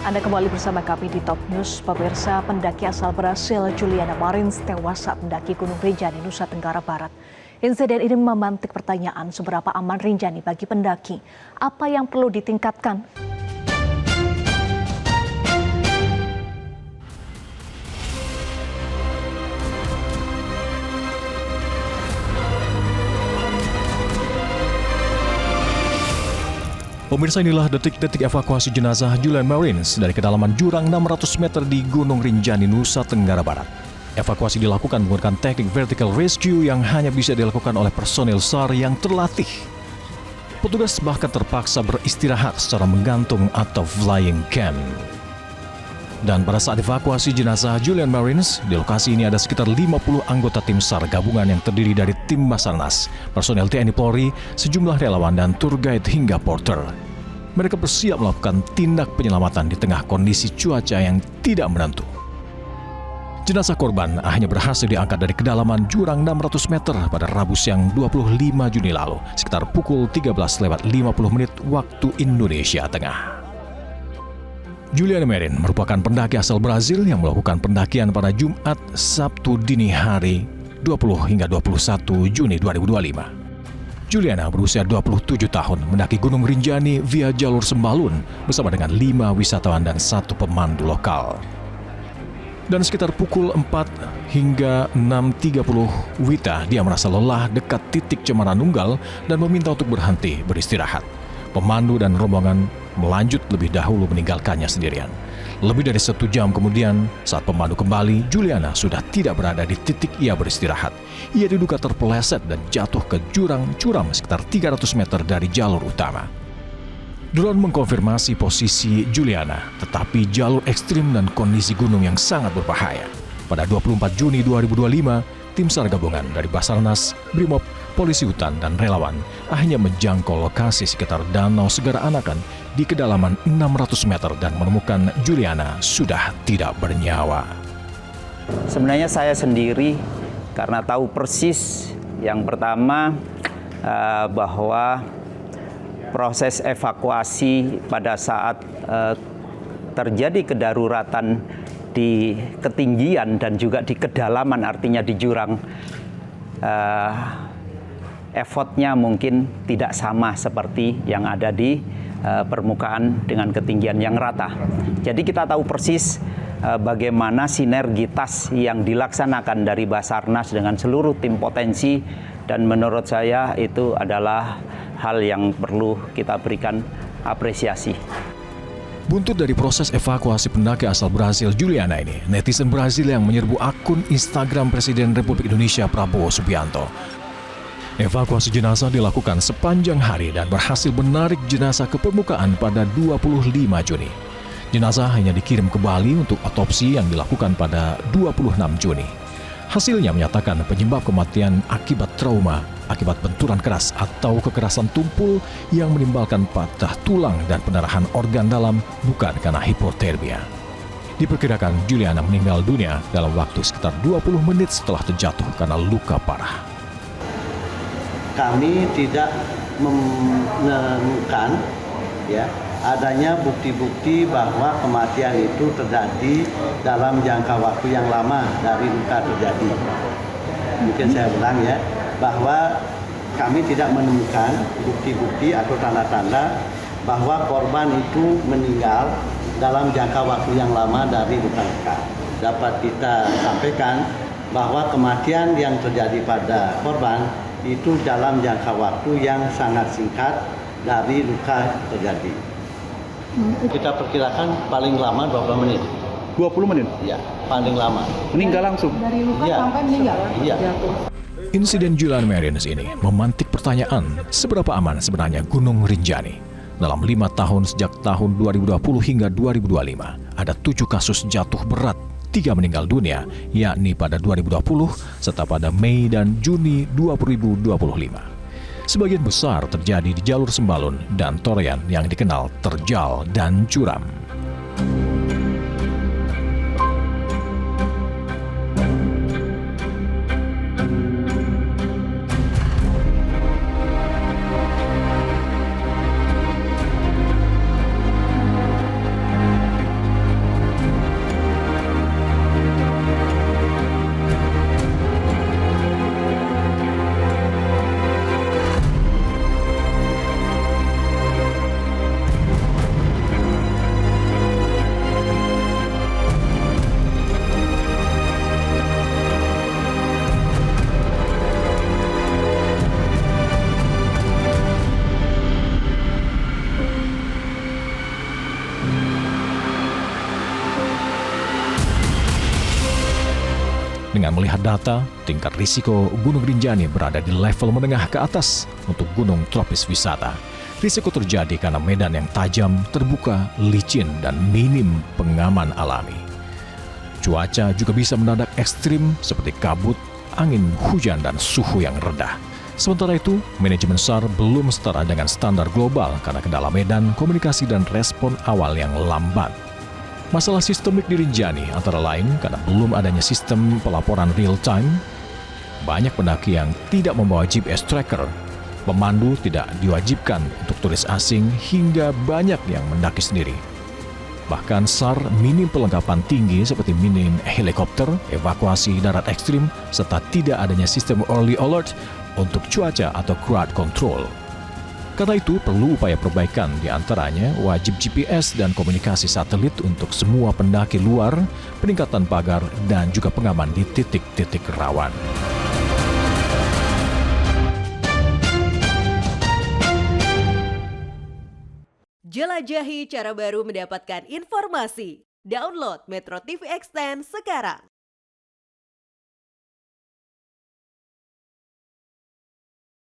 Anda kembali bersama kami di Top News. Pemirsa, pendaki asal Brasil Juliana Marins tewas saat mendaki Gunung Rinjani, Nusa Tenggara Barat. Insiden ini memantik pertanyaan seberapa aman Rinjani bagi pendaki. Apa yang perlu ditingkatkan? Pemirsa, inilah detik-detik evakuasi jenazah Juliana Marins dari kedalaman jurang 600 meter di Gunung Rinjani, Nusa Tenggara Barat. Evakuasi dilakukan menggunakan teknik vertical rescue yang hanya bisa dilakukan oleh personil SAR yang terlatih. Petugas bahkan terpaksa beristirahat secara menggantung atau flying camp. Dan pada saat evakuasi jenazah Juliana Marins, di lokasi ini ada sekitar 50 anggota tim SAR gabungan yang terdiri dari tim Basarnas, personel TNI Polri, sejumlah relawan dan tour guide hingga porter. Mereka bersiap melakukan tindak penyelamatan di tengah kondisi cuaca yang tidak menentu. Jenazah korban hanya berhasil diangkat dari kedalaman jurang 600 meter pada Rabu siang 25 Juni lalu, sekitar pukul 13:50 waktu Indonesia Tengah. Juliana Marins merupakan pendaki asal Brazil yang melakukan pendakian pada Jumat, Sabtu dini hari 20 hingga 21 Juni 2025. Juliana berusia 27 tahun mendaki Gunung Rinjani via jalur Sembalun bersama dengan 5 wisatawan dan 1 pemandu lokal. Dan sekitar pukul 4 hingga 6.30 WITA dia merasa lelah dekat titik Cemara Nunggal dan meminta untuk berhenti beristirahat. Pemandu dan rombongan melanjut lebih dahulu meninggalkannya sendirian. Lebih dari 1 jam kemudian, saat pemandu kembali, Juliana sudah tidak berada di titik ia beristirahat. Ia diduga terpeleset dan jatuh ke jurang curam sekitar 300 meter dari jalur utama. Drone mengkonfirmasi posisi Juliana, tetapi jalur ekstrim dan kondisi gunung yang sangat berbahaya. Pada 24 Juni 2025, tim SAR gabungan dari Basarnas, Brimob, Polisi Hutan, dan relawan akhirnya menjangkau lokasi sekitar Danau Segara Anakan di kedalaman 600 meter dan menemukan Juliana sudah tidak bernyawa. Sebenarnya saya sendiri karena tahu persis yang pertama bahwa proses evakuasi pada saat terjadi kedaruratan di ketinggian dan juga di kedalaman, artinya di jurang, effortnya mungkin tidak sama seperti yang ada di permukaan dengan ketinggian yang rata. Jadi kita tahu persis bagaimana sinergitas yang dilaksanakan dari Basarnas dengan seluruh tim potensi, dan menurut saya itu adalah hal yang perlu kita berikan apresiasi. Buntut dari proses evakuasi pendaki asal Brasil Juliana ini, netizen Brazil yang menyerbu akun Instagram Presiden Republik Indonesia Prabowo Subianto. Evakuasi jenazah dilakukan sepanjang hari dan berhasil menarik jenazah ke permukaan pada 25 Juni. Jenazah hanya dikirim ke Bali untuk otopsi yang dilakukan pada 26 Juni. Hasilnya menyatakan penyebab kematian akibat trauma, akibat benturan keras atau kekerasan tumpul yang menimbulkan patah tulang dan pendarahan organ dalam, bukan karena hipotermia. Diperkirakan Juliana meninggal dunia dalam waktu sekitar 20 menit setelah terjatuh karena luka parah. Kami tidak menemukan adanya bukti-bukti bahwa kematian itu terjadi dalam jangka waktu yang lama dari luka terjadi. Mungkin saya ulang bahwa kami tidak menemukan bukti-bukti atau tanda-tanda bahwa korban itu meninggal dalam jangka waktu yang lama dari luka-luka. Dapat kita sampaikan bahwa kematian yang terjadi pada korban itu dalam jangka waktu yang sangat singkat dari luka terjadi. Kita perkirakan paling lama 20 menit. 20 menit? Ya, paling lama. Meninggal langsung? Dari luka sampai meninggal? Iya. Insiden Juliana Marins ini memantik pertanyaan seberapa aman sebenarnya Gunung Rinjani. Dalam 5 tahun sejak tahun 2020 hingga 2025, ada 7 kasus jatuh berat, 3 meninggal dunia, yakni pada 2020 serta pada Mei dan Juni 2025. Sebagian besar terjadi di jalur Sembalun dan Torean yang dikenal terjal dan curam. Dengan melihat data, tingkat risiko Gunung Rinjani berada di level menengah ke atas untuk gunung tropis wisata. Risiko terjadi karena medan yang tajam, terbuka, licin, dan minim pengaman alami. Cuaca juga bisa mendadak ekstrim seperti kabut, angin, hujan, dan suhu yang rendah. Sementara itu, manajemen SAR belum setara dengan standar global karena kendala medan, komunikasi, dan respon awal yang lambat. Masalah sistemik di Rinjani antara lain karena belum adanya sistem pelaporan real-time, banyak pendaki yang tidak membawa GPS tracker, pemandu tidak diwajibkan untuk turis asing, hingga banyak yang mendaki sendiri. Bahkan SAR minim perlengkapan tinggi seperti minim helikopter, evakuasi darat ekstrim, serta tidak adanya sistem early alert untuk cuaca atau crowd control. Karena itu perlu upaya perbaikan, diantaranya wajib GPS dan komunikasi satelit untuk semua pendaki luar, peningkatan pagar, dan juga pengaman di titik-titik rawan. Jelajahi cara baru mendapatkan informasi. Download Metro TV Extend sekarang.